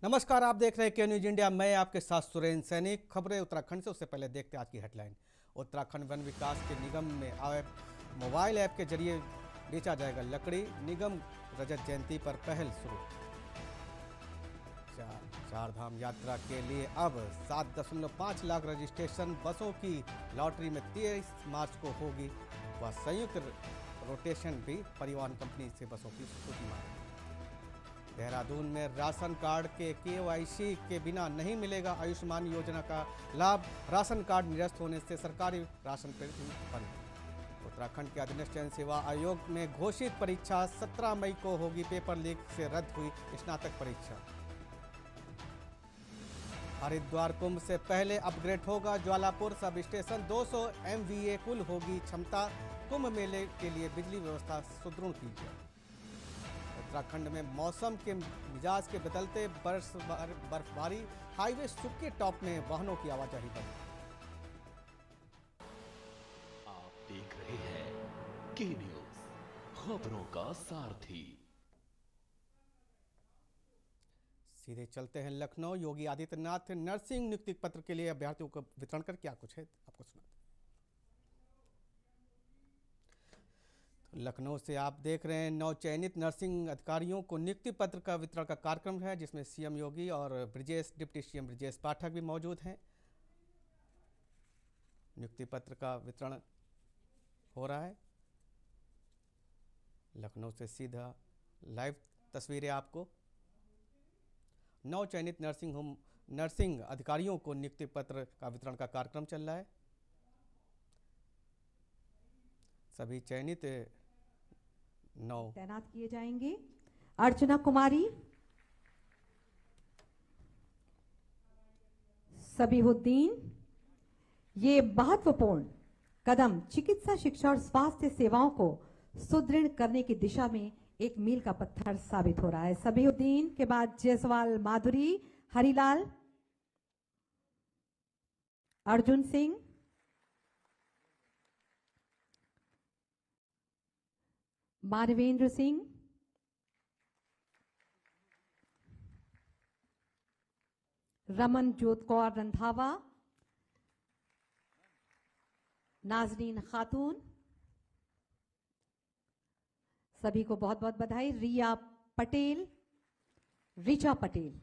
नमस्कार, आप देख रहे हैं के न्यूज इंडिया। मैं आपके साथ सुरेंद्र सैनिक। खबरें उत्तराखंड से। उससे पहले देखते हैं आज की हेडलाइन। उत्तराखंड वन विकास के निगम में मोबाइल ऐप के जरिए बेचा जाएगा लकड़ी। निगम रजत जयंती पर पहल शुरू। चार धाम यात्रा के लिए अब 7.5 लाख रजिस्ट्रेशन। बसों की लॉटरी में 23 मार्च को होगी व संयुक्त रोटेशन भी। परिवहन कंपनी से बसों की सूची मांगी। देहरादून में राशन कार्ड के KYC के बिना नहीं मिलेगा आयुष्मान योजना का लाभ। राशन कार्ड निरस्त होने से सरकारी राशन पर बंद। उत्तराखंड के अधीनस्थ जन सेवा आयोग में घोषित परीक्षा 17 मई को होगी। पेपर लीक से रद्द हुई स्नातक परीक्षा। हरिद्वार कुंभ से पहले अपग्रेड होगा ज्वालापुर सब स्टेशन। 200 MVA कुल होगी क्षमता। कुंभ मेले के लिए बिजली व्यवस्था सुदृढ़ की जाए। उत्तराखंड में मौसम के मिजाज के बदलते बर्फबारी। हाईवे सूखे टॉप में वाहनों की आवाजाही बंद। आप देख रहे हैं के न्यूज, खबरों का सारथी। सीधे चलते हैं लखनऊ। योगी आदित्यनाथ नर्सिंग नियुक्ति पत्र के लिए अभ्यर्थियों को वितरण कर क्या कुछ है आपको सुना। लखनऊ से आप देख रहे हैं नवचयनित नर्सिंग अधिकारियों को नियुक्ति पत्र का वितरण का कार्यक्रम है, जिसमें CM योगी और डिप्टी CM ब्रजेश पाठक भी मौजूद हैं। नियुक्ति पत्र का वितरण हो रहा है। लखनऊ से सीधा लाइव तस्वीरें आपको। नवचयनित नर्सिंग अधिकारियों को नियुक्ति पत्र का वितरण का कार्यक्रम चल रहा है। सभी चयनित तैनात किए जाएंगे। अर्चना कुमारी, सबीहुद्दीन। ये महत्वपूर्ण कदम चिकित्सा शिक्षा और स्वास्थ्य सेवाओं को सुदृढ़ करने की दिशा में एक मील का पत्थर साबित हो रहा है। सबीहुद्दीन के बाद जायसवाल माधुरी, हरिलाल, अर्जुन सिंह, मानवेंद्र सिंह, रमन जोत कौर रंधावा, नाजरीन खातून, सभी को बहुत बहुत बधाई। रिया पटेल, रिचा पटेल,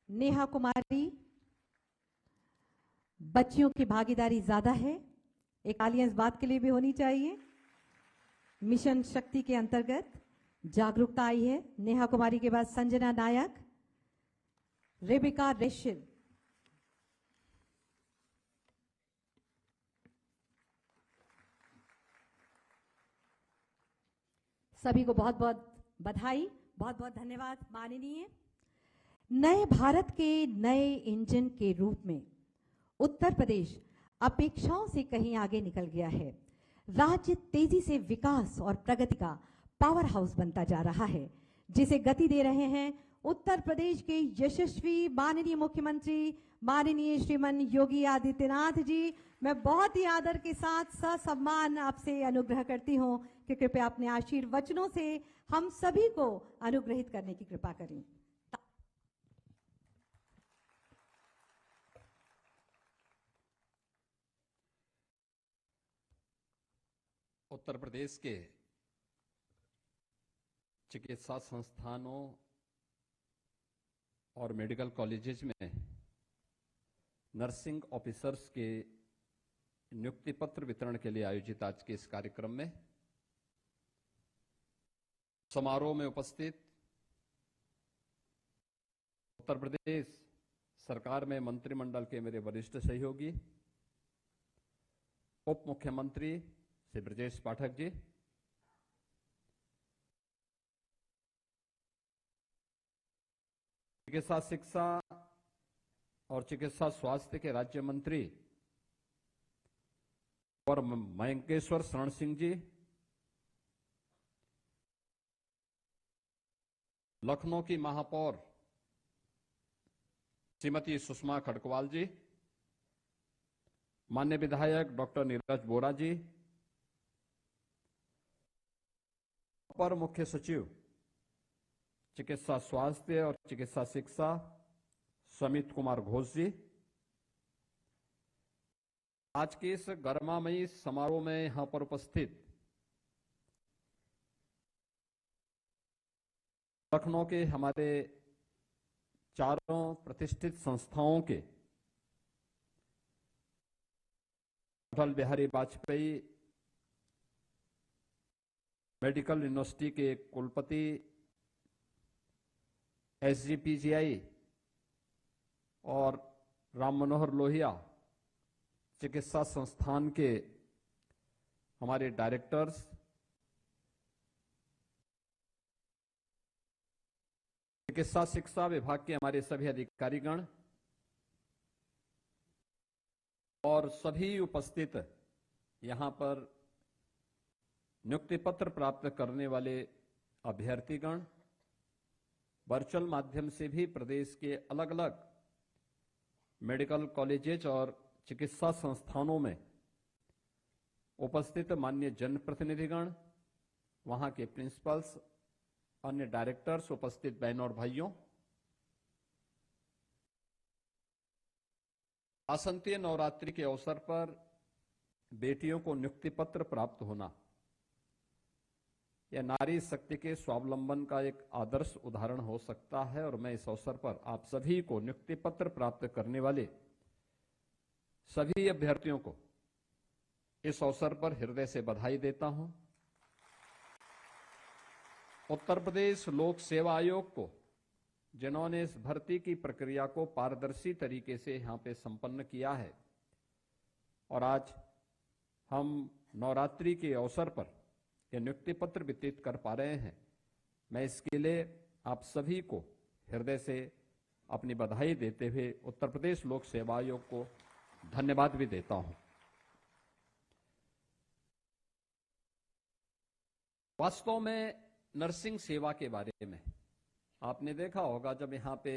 नेहा कुमारी। बच्चियों की भागीदारी ज्यादा है, एक तालियां इस बात के लिए भी होनी चाहिए। मिशन शक्ति के अंतर्गत जागरूकता आई है। नेहा कुमारी के बाद संजना नायक, रेबिका रेशिल। सभी को बहुत बहुत बधाई, बहुत बहुत धन्यवाद। माननीय नए भारत के नए इंजन के रूप में उत्तर प्रदेश अपेक्षाओं से कहीं आगे निकल गया है। राज्य तेजी से विकास और प्रगति का पावर हाउस बनता जा रहा है, जिसे गति दे रहे हैं उत्तर प्रदेश के यशस्वी माननीय मुख्यमंत्री माननीय श्रीमान योगी आदित्यनाथ जी। मैं बहुत ही आदर के साथ ससम्मान आपसे अनुग्रह करती हूं कि कृपया अपने आशीर्वचनों से हम सभी को अनुग्रहित करने की कृपा करें। उत्तर प्रदेश के चिकित्सा संस्थानों और मेडिकल कॉलेजेस में नर्सिंग ऑफिसर्स के नियुक्ति पत्र वितरण के लिए आयोजित आज के इस कार्यक्रम में समारोह में उपस्थित उत्तर प्रदेश सरकार में मंत्रिमंडल के मेरे वरिष्ठ सहयोगी, उप मुख्यमंत्री श्री ब्रजेश पाठक जी, चिकित्सा शिक्षा और चिकित्सा स्वास्थ्य के राज्य मंत्री और मयंकेश्वर शरण सिंह जी, लखनऊ की महापौर श्रीमती सुषमा खड़कवाल जी, माननीय विधायक डॉक्टर नीरज बोरा जी, अपर मुख्य सचिव चिकित्सा स्वास्थ्य और चिकित्सा शिक्षा समित कुमार घोष जी, आज के इस गरिमामयी समारोह में यहां पर उपस्थित लखनऊ के हमारे चारों प्रतिष्ठित संस्थाओं के अटल बिहारी वाजपेयी मेडिकल यूनिवर्सिटी के कुलपति, एसजीपीजीआई और राम मनोहर लोहिया चिकित्सा संस्थान के हमारे डायरेक्टर्स, चिकित्सा शिक्षा विभाग के हमारे सभी अधिकारीगण और सभी उपस्थित यहां पर नियुक्ति पत्र प्राप्त करने वाले अभ्यर्थीगण, वर्चुअल माध्यम से भी प्रदेश के अलग अलग मेडिकल कॉलेजेस और चिकित्सा संस्थानों में उपस्थित माननीय जनप्रतिनिधिगण, वहां के प्रिंसिपल्स, अन्य डायरेक्टर्स, उपस्थित बहनों और भाइयों, आसन्तीय नवरात्रि के अवसर पर बेटियों को नियुक्ति पत्र प्राप्त होना यह नारी शक्ति के स्वावलंबन का एक आदर्श उदाहरण हो सकता है और मैं इस अवसर पर आप सभी को नियुक्ति पत्र प्राप्त करने वाले सभी अभ्यर्थियों को इस अवसर पर हृदय से बधाई देता हूं। उत्तर प्रदेश लोक सेवा आयोग को, जिन्होंने इस भर्ती की प्रक्रिया को पारदर्शी तरीके से यहां पे संपन्न किया है और आज हम नवरात्रि के अवसर पर यह नियुक्ति पत्र वितरित कर पा रहे हैं, मैं इसके लिए आप सभी को हृदय से अपनी बधाई देते हुए उत्तर प्रदेश लोक सेवा आयोग को धन्यवाद भी देता हूं। वास्तव में नर्सिंग सेवा के बारे में आपने देखा होगा, जब यहां पे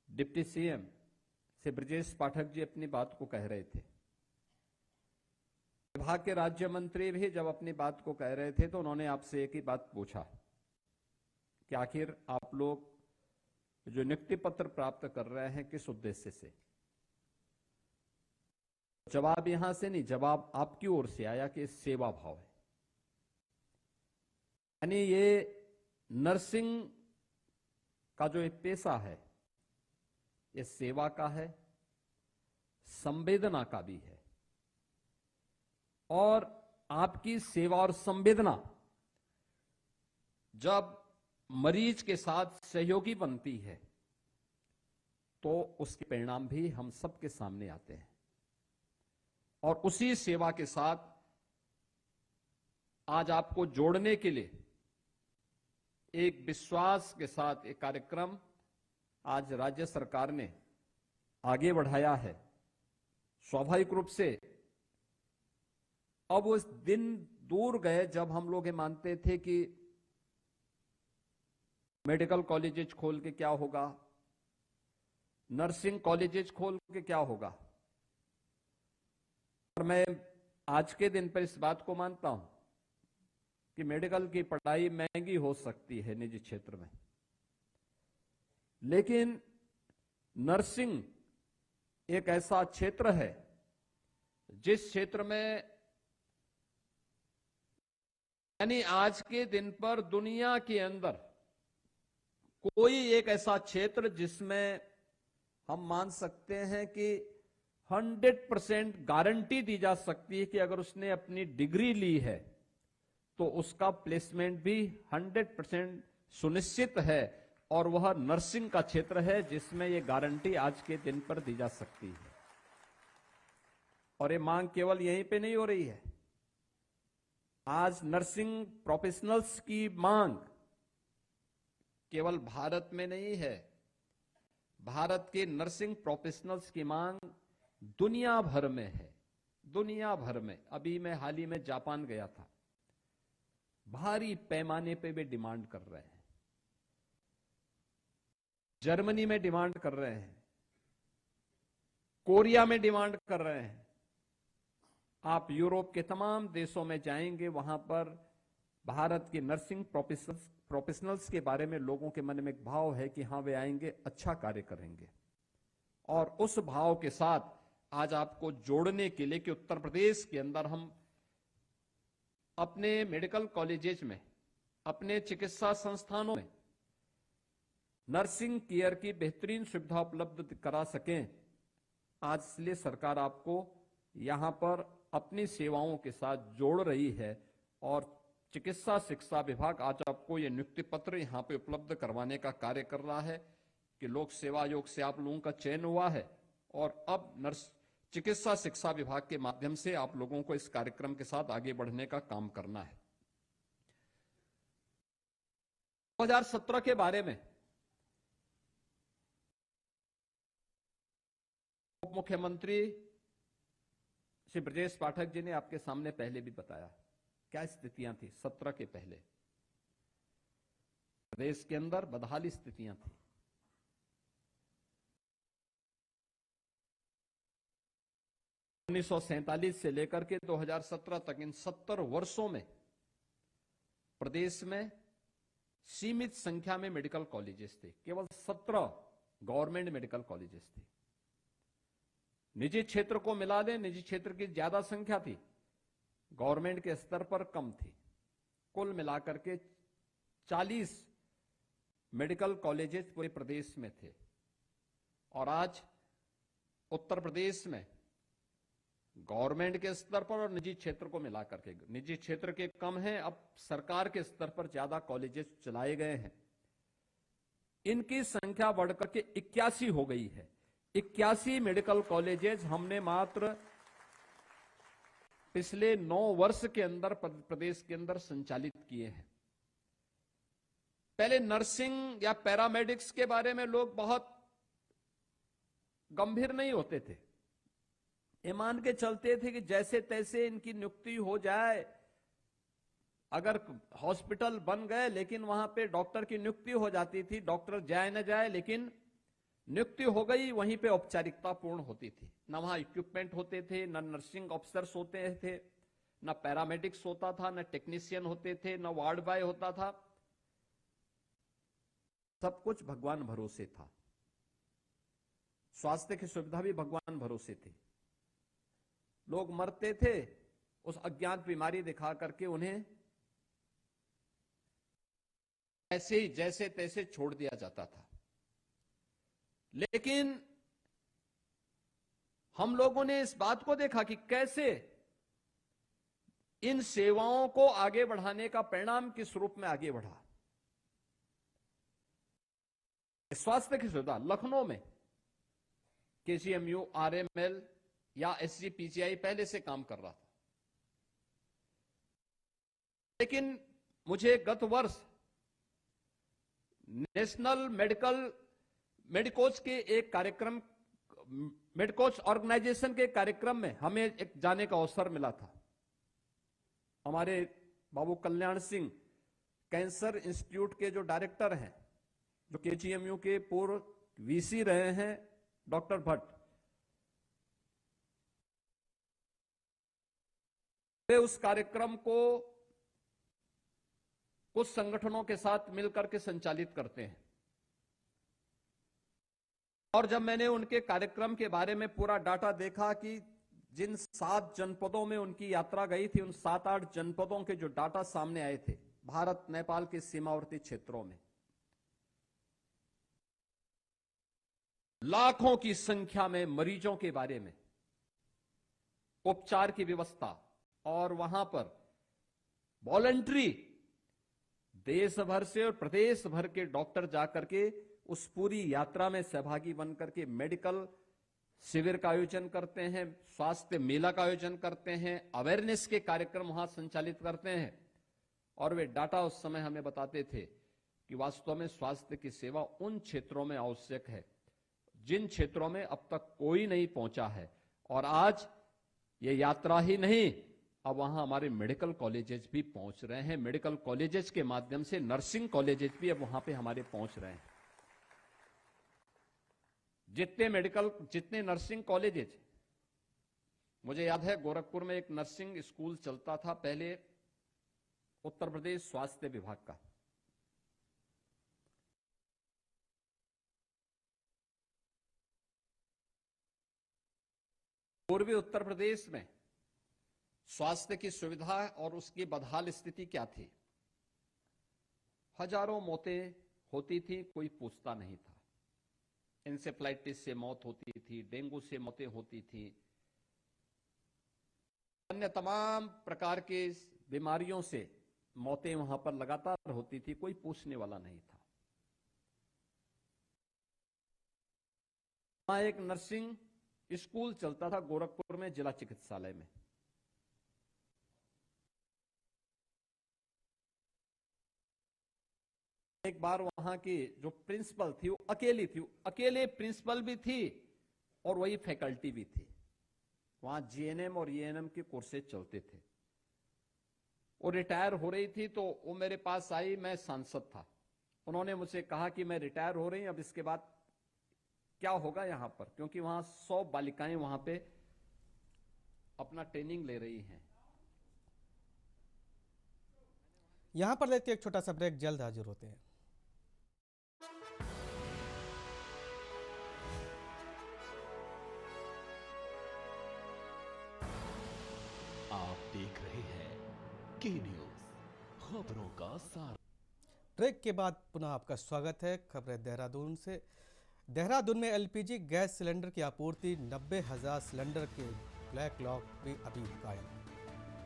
डिप्टी सीएम से ब्रजेश पाठक जी अपनी बात को कह रहे थे, विभाग के राज्य मंत्री भी जब अपनी बात को कह रहे थे तो उन्होंने आपसे एक ही बात पूछा कि आखिर आप लोग जो नियुक्ति पत्र प्राप्त कर रहे हैं किस उद्देश्य से। जवाब यहां से नहीं, जवाब आपकी ओर से आया कि सेवा भाव है। यानी ये नर्सिंग का जो एक पेशा है ये सेवा का है, संवेदना का भी है और आपकी सेवा और संवेदना जब मरीज के साथ सहयोगी बनती है तो उसके परिणाम भी हम सबके सामने आते हैं और उसी सेवा के साथ आज आपको जोड़ने के लिए एक विश्वास के साथ एक कार्यक्रम आज राज्य सरकार ने आगे बढ़ाया है। स्वाभाविक रूप से अब उस दिन दूर गए जब हम लोग ये मानते थे कि मेडिकल कॉलेजेस खोल के क्या होगा, नर्सिंग कॉलेजेस खोल के क्या होगा। और मैं आज के दिन पर इस बात को मानता हूं कि मेडिकल की पढ़ाई महंगी हो सकती है निजी क्षेत्र में, लेकिन नर्सिंग एक ऐसा क्षेत्र है जिस क्षेत्र में, यानी आज के दिन पर दुनिया के अंदर कोई एक ऐसा क्षेत्र जिसमें हम मान सकते हैं कि 100% गारंटी दी जा सकती है कि अगर उसने अपनी डिग्री ली है तो उसका प्लेसमेंट भी 100% सुनिश्चित है, और वह नर्सिंग का क्षेत्र है जिसमें यह गारंटी आज के दिन पर दी जा सकती है। और ये मांग केवल यहीं पे नहीं हो रही है, आज नर्सिंग प्रोफेशनल्स की मांग केवल भारत में नहीं है, भारत के नर्सिंग प्रोफेशनल्स की मांग दुनिया भर में है, दुनिया भर में। अभी मैं हाल ही में जापान गया था, भारी पैमाने पे वे डिमांड कर रहे हैं, जर्मनी में डिमांड कर रहे हैं, कोरिया में डिमांड कर रहे हैं। आप यूरोप के तमाम देशों में जाएंगे, वहां पर भारत के नर्सिंग प्रोफेशनल्स के बारे में लोगों के मन में एक भाव है कि हाँ वे आएंगे, अच्छा कार्य करेंगे। और उस भाव के साथ आज आपको जोड़ने के लिए कि उत्तर प्रदेश के अंदर हम अपने मेडिकल कॉलेजेस में, अपने चिकित्सा संस्थानों में नर्सिंग केयर की बेहतरीन सुविधा उपलब्ध करा सकें, आज इसलिए सरकार आपको यहां पर अपनी सेवाओं के साथ जोड़ रही है। और चिकित्सा शिक्षा विभाग आज आपको ये नियुक्ति पत्र यहां पे उपलब्ध करवाने का कार्य कर रहा है कि लोक सेवा आयोग से आप लोगों का चयन हुआ है और अब चिकित्सा शिक्षा विभाग के माध्यम से आप लोगों को इस कार्यक्रम के साथ आगे बढ़ने का काम करना है। 2017 के बारे में उप मुख्यमंत्री श्री ब्रजेश पाठक जी ने आपके सामने पहले भी बताया क्या स्थितियां थी 17 के पहले। प्रदेश के अंदर बदहाली स्थितियां थी। उन्नीस से लेकर के 2017 तक इन 70 वर्षों में प्रदेश में सीमित संख्या में मेडिकल कॉलेजेस थे। केवल 17 गवर्नमेंट मेडिकल कॉलेजेस थे। निजी क्षेत्र को मिला दें, निजी क्षेत्र की ज्यादा संख्या थी, गवर्नमेंट के स्तर पर कम थी। कुल मिलाकर के 40 मेडिकल कॉलेजेस पूरे प्रदेश में थे। और आज उत्तर प्रदेश में गवर्नमेंट के स्तर पर और निजी क्षेत्र को मिलाकर के, निजी क्षेत्र के कम हैं, अब सरकार के स्तर पर ज्यादा कॉलेजेस चलाए गए हैं। इनकी संख्या बढ़कर के 81 हो गई है। 81 मेडिकल कॉलेजेस हमने मात्र पिछले 9 वर्ष के अंदर प्रदेश के अंदर संचालित किए हैं। पहले नर्सिंग या पैरामेडिक्स के बारे में लोग बहुत गंभीर नहीं होते थे। ये मान के चलते थे कि जैसे तैसे इनकी नियुक्ति हो जाए, अगर हॉस्पिटल बन गए लेकिन वहां पे डॉक्टर की नियुक्ति हो जाती थी, डॉक्टर जाए न जाए लेकिन नियुक्ति हो गई, वहीं पे औपचारिकता पूर्ण होती थी। न वहां इक्विपमेंट होते थे, न नर्सिंग ऑफिसर्स होते थे, न पैरामेडिक्स होता था, न टेक्नीशियन होते थे, न वार्ड बॉय होता था। सब कुछ भगवान भरोसे था। स्वास्थ्य की सुविधा भी भगवान भरोसे थी। लोग मरते थे उस अज्ञात बीमारी दिखा करके, उन्हें ऐसे ही जैसे तैसे छोड़ दिया जाता था। लेकिन हम लोगों ने इस बात को देखा कि कैसे इन सेवाओं को आगे बढ़ाने का परिणाम किस रूप में आगे बढ़ा। स्वास्थ्य की सुविधा लखनऊ में KGMU, RML या SGPGI पहले से काम कर रहा था। लेकिन मुझे गत वर्ष नेशनल मेडिकोच के एक कार्यक्रम, मेडिकोच ऑर्गेनाइजेशन के कार्यक्रम में हमें एक जाने का अवसर मिला था। हमारे बाबू कल्याण सिंह कैंसर इंस्टीट्यूट के जो डायरेक्टर हैं, जो KGMU के पूर्व VC रहे हैं, डॉक्टर भट्ट, वे उस कार्यक्रम को कुछ संगठनों के साथ मिलकर के संचालित करते हैं। और जब मैंने उनके कार्यक्रम के बारे में पूरा डाटा देखा कि जिन 7 जनपदों में उनकी यात्रा गई थी, उन 7-8 जनपदों के जो डाटा सामने आए थे भारत नेपाल के सीमावर्ती क्षेत्रों में, लाखों की संख्या में मरीजों के बारे में, उपचार की व्यवस्था, और वहां पर वॉलंटरी देश भर से और प्रदेश भर के डॉक्टर जाकर के उस पूरी यात्रा में सहभागी बनकर के मेडिकल शिविर का आयोजन करते हैं, स्वास्थ्य मेला का आयोजन करते हैं, अवेयरनेस के कार्यक्रम वहां संचालित करते हैं। और वे डाटा उस समय हमें बताते थे कि वास्तव में स्वास्थ्य की सेवा उन क्षेत्रों में आवश्यक है जिन क्षेत्रों में अब तक कोई नहीं पहुंचा है। और आज ये यात्रा ही नहीं, अब वहां हमारे मेडिकल कॉलेजेस भी पहुंच रहे हैं। मेडिकल कॉलेजेस के माध्यम से नर्सिंग कॉलेजेस भी अब वहां पे हमारे पहुंच रहे हैं। जितने नर्सिंग कॉलेजेस, मुझे याद है गोरखपुर में एक नर्सिंग स्कूल चलता था पहले, उत्तर प्रदेश स्वास्थ्य विभाग का। पूर्वी उत्तर प्रदेश में स्वास्थ्य की सुविधा और उसकी बदहाल स्थिति क्या थी। हजारों मौतें होती थी, कोई पूछता नहीं था। इंसेफ्लाइटिस से मौत होती थी, डेंगू से मौतें होती थी, अन्य तमाम प्रकार के बीमारियों से मौतें वहां पर लगातार होती थी, कोई पूछने वाला नहीं था। वहां एक नर्सिंग स्कूल चलता था गोरखपुर में, जिला चिकित्सालय में। एक बार वहां की जो प्रिंसिपल थी वो अकेली थी, अकेले प्रिंसिपल भी थी और वही फैकल्टी भी थी। वहां जीएनएम और ईएनएम के कोर्सेज चलते थे। वो रिटायर हो रही थी तो वो मेरे पास आई, मैं सांसद था। उन्होंने मुझसे कहा कि मैं रिटायर हो रही हूं, अब इसके बाद क्या होगा यहां पर, क्योंकि वहां 100 बालिकाएं वहां पे अपना ट्रेनिंग ले रही हैं। यहां पर लेते एक छोटा सा ब्रेक, जल्द हाजिर होते हैं। आप देख रहे हैं के न्यूज, खबरों का सार। ब्रेक के बाद पुनः आपका स्वागत है। खबरें देहरादून से। देहरादून में एलपीजी गैस सिलेंडर की आपूर्ति 90,000 सिलेंडर के ब्लैक लॉक भी अभी कायम।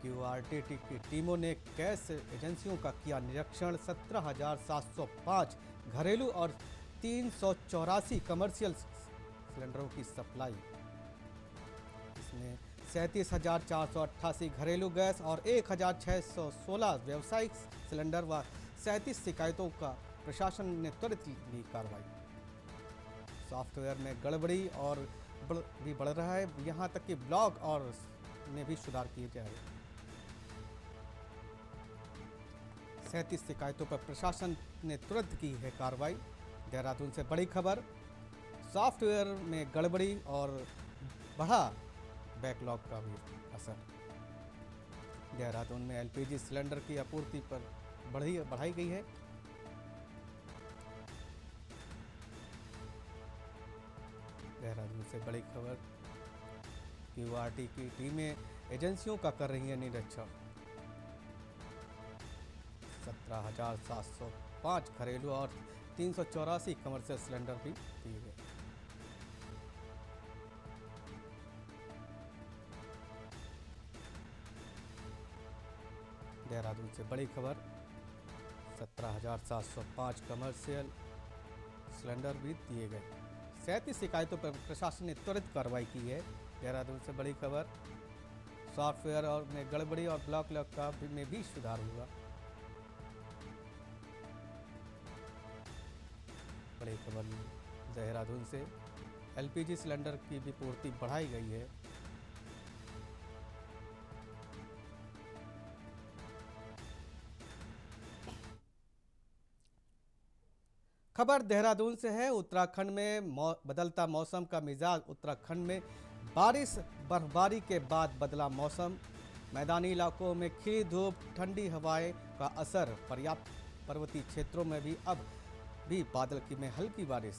क्यूआरटीटी की टीमों ने गैस एजेंसियों का किया निरीक्षण। 17,705 घरेलू और 384 कमर्शियल सिलेंडरों की सप्लाई। इसमें 37,488 घरेलू गैस और 1,616 व्यावसायिक सिलेंडर व 37 शिकायतों का प्रशासन ने त्वरित ली कार्रवाई। सॉफ्टवेयर में गड़बड़ी और भी बढ़ रहा है, यहां तक कि ब्लॉग और में भी सुधार किए जा रहे हैं। 37 शिकायतों पर प्रशासन ने तुरंत की है कार्रवाई। देहरादून से बड़ी खबर, सॉफ्टवेयर में गड़बड़ी और बढ़ा बैकलॉग का भी असर। देहरादून में एलपीजी सिलेंडर की आपूर्ति पर बढ़ाई गई है। देहरादून से बड़ी खबर, क्यूआरटी की टीमें एजेंसियों का कर रही है निरीक्षण। 17,705 घरेलू और 384 कमर्शियल सिलेंडर भी दिए गए। देहरादून से बड़ी खबर, 17,705 कमर्शियल सिलेंडर भी दिए गए। 37 शिकायतों पर प्रशासन ने तुरंत कार्रवाई की है। देहरादून से बड़ी खबर, सॉफ्टवेयर और में गड़बड़ी और ब्लॉक लॉक का में भी सुधार हुआ। बड़ी खबर देहरादून से, एलपीजी सिलेंडर की भी पूर्ति बढ़ाई गई है। खबर देहरादून से है। उत्तराखंड में बदलता मौसम का मिजाज। उत्तराखंड में बारिश बर्फबारी के बाद बदला मौसम। मैदानी इलाकों में खिली धूप, ठंडी हवाएं का असर। पर्याप्त पर्वतीय क्षेत्रों में भी अब भी बादल की में हल्की बारिश।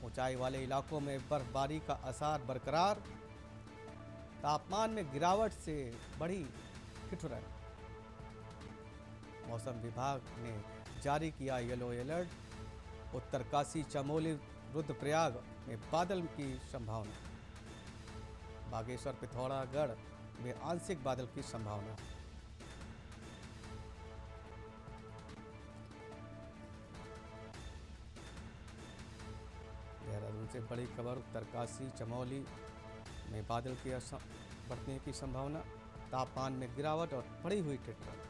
ऊंचाई वाले इलाकों में बर्फबारी का असर बरकरार। तापमान में गिरावट से बढ़ी ठिठुरन। मौसम विभाग ने जारी किया येलो अलर्ट। उत्तरकाशी, चमोली, रुद्रप्रयाग में बादल की संभावना। बागेश्वर, पिथौरागढ़ में आंशिक बादल की संभावना। देहरादून से बड़ी खबर, उत्तरकाशी, चमोली में बादल की बढ़ने की संभावना। तापमान में गिरावट और बढ़ी हुई ठिठुरन।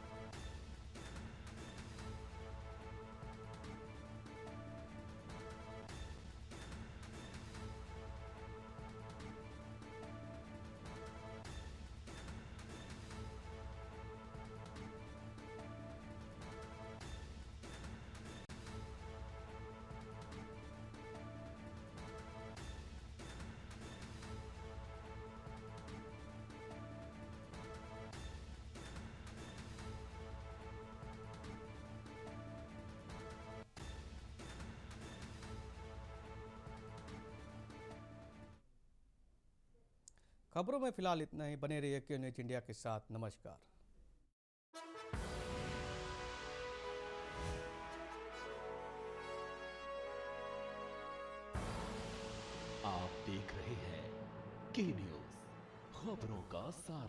खबरों में फिलहाल इतना ही। बने रहिए के न्यूज इंडिया के साथ। नमस्कार। आप देख रहे हैं के न्यूज, खबरों का सार।